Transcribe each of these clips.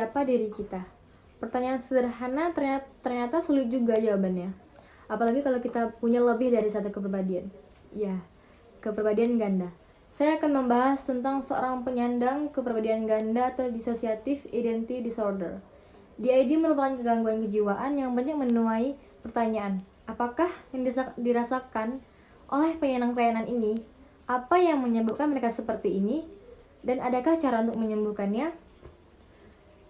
siapa diri kita? Pertanyaan sederhana ternyata sulit juga jawabannya. Apalagi kalau kita punya lebih dari satu kepribadian. Ya, kepribadian ganda. Saya akan membahas tentang seorang penyandang kepribadian ganda atau dissociative identity disorder. DID merupakan gangguan kejiwaan yang banyak menuai pertanyaan. Apakah yang dirasakan oleh penyandang-penyandang ini? Apa yang menyebabkan mereka seperti ini? Dan adakah cara untuk menyembuhkannya?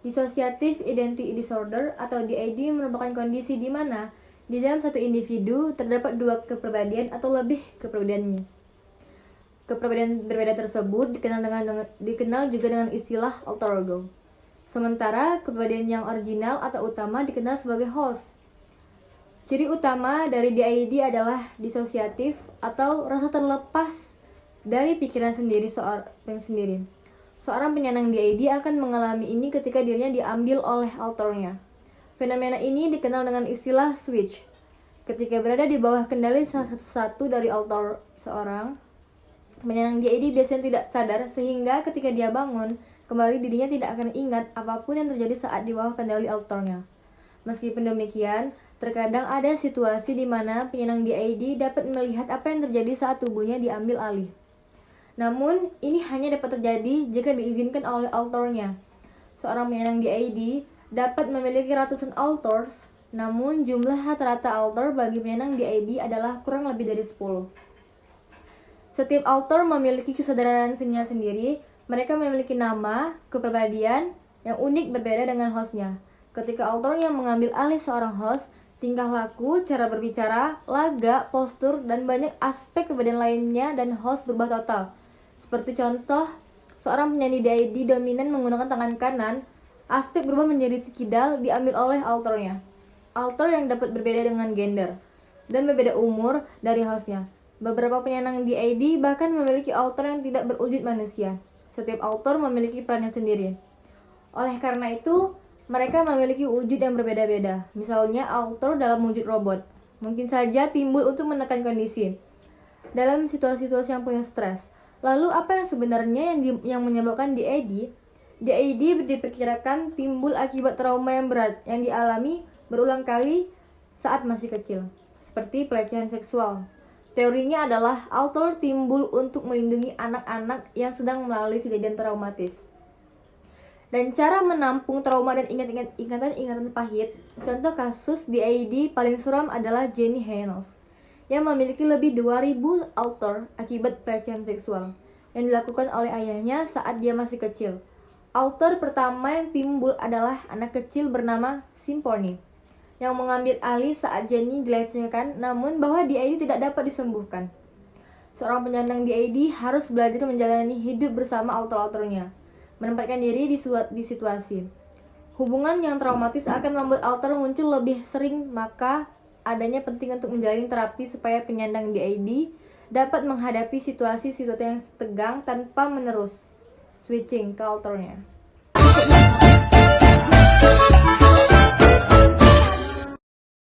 Dissociative Identity Disorder atau DID merupakan kondisi di mana di dalam satu individu terdapat dua kepribadian atau lebih kepribadiannya. Kepribadian berbeda tersebut dikenal juga dengan istilah alter ego. Sementara kepribadian yang original atau utama dikenal sebagai host. Ciri utama dari DID adalah disosiatif atau rasa terlepas dari pikiran sendiri. Seorang penyandang DID akan mengalami ini ketika dirinya diambil oleh alternya. Fenomena ini dikenal dengan istilah switch. Ketika berada di bawah kendali salah satu dari alter seorang, penyandang DID biasanya tidak sadar sehingga ketika dia bangun, kembali dirinya tidak akan ingat apapun yang terjadi saat di bawah kendali alternya. Meskipun demikian, terkadang ada situasi di mana penyandang DID dapat melihat apa yang terjadi saat tubuhnya diambil alih. Namun, ini hanya dapat terjadi jika diizinkan oleh alternya. Seorang penyandang DID dapat memiliki ratusan alters, namun jumlah rata-rata alter bagi penyandang DID adalah kurang lebih dari 10. Setiap alter memiliki kesadaran sendiri. Mereka memiliki nama, kepribadian yang unik berbeda dengan hostnya. Ketika alternya mengambil alih seorang host, tingkah laku, cara berbicara, laga, postur, dan banyak aspek kepribadian lainnya dan host berubah total. Seperti contoh, seorang penyanyi DID dominan menggunakan tangan kanan, aspek berubah menjadi kidal diambil oleh alternya. Alter yang dapat berbeda dengan gender dan berbeda umur dari hostnya. Beberapa penyandang DID bahkan memiliki alter yang tidak berwujud manusia. Setiap alter memiliki perannya sendiri. Oleh karena itu, mereka memiliki wujud yang berbeda-beda. Misalnya alter dalam wujud robot. Mungkin saja timbul untuk menekan kondisi dalam situasi-situasi yang punya stres. Lalu apa yang sebenarnya yang menyebabkan DID? DID diperkirakan timbul akibat trauma yang berat yang dialami berulang kali saat masih kecil, seperti pelecehan seksual. Teorinya adalah alter timbul untuk melindungi anak-anak yang sedang melalui kejadian traumatis. Dan cara menampung trauma dan ingatan pahit. Contoh kasus DID paling suram adalah Jenny Haynes yang memiliki lebih 2000 alter akibat pelecehan seksual yang dilakukan oleh ayahnya saat dia masih kecil. Alter pertama yang timbul adalah anak kecil bernama Symphony yang mengambil alih saat Jenny dilecehkan, namun bahwa DID tidak dapat disembuhkan. Seorang penyandang DID harus belajar menjalani hidup bersama alter-alternya, menempatkan diri di situasi. Hubungan yang traumatis akan membuat alter muncul lebih sering, maka adanya penting untuk menjalani terapi supaya penyandang DID dapat menghadapi situasi-situasi yang tegang tanpa menerus switching ke alternya.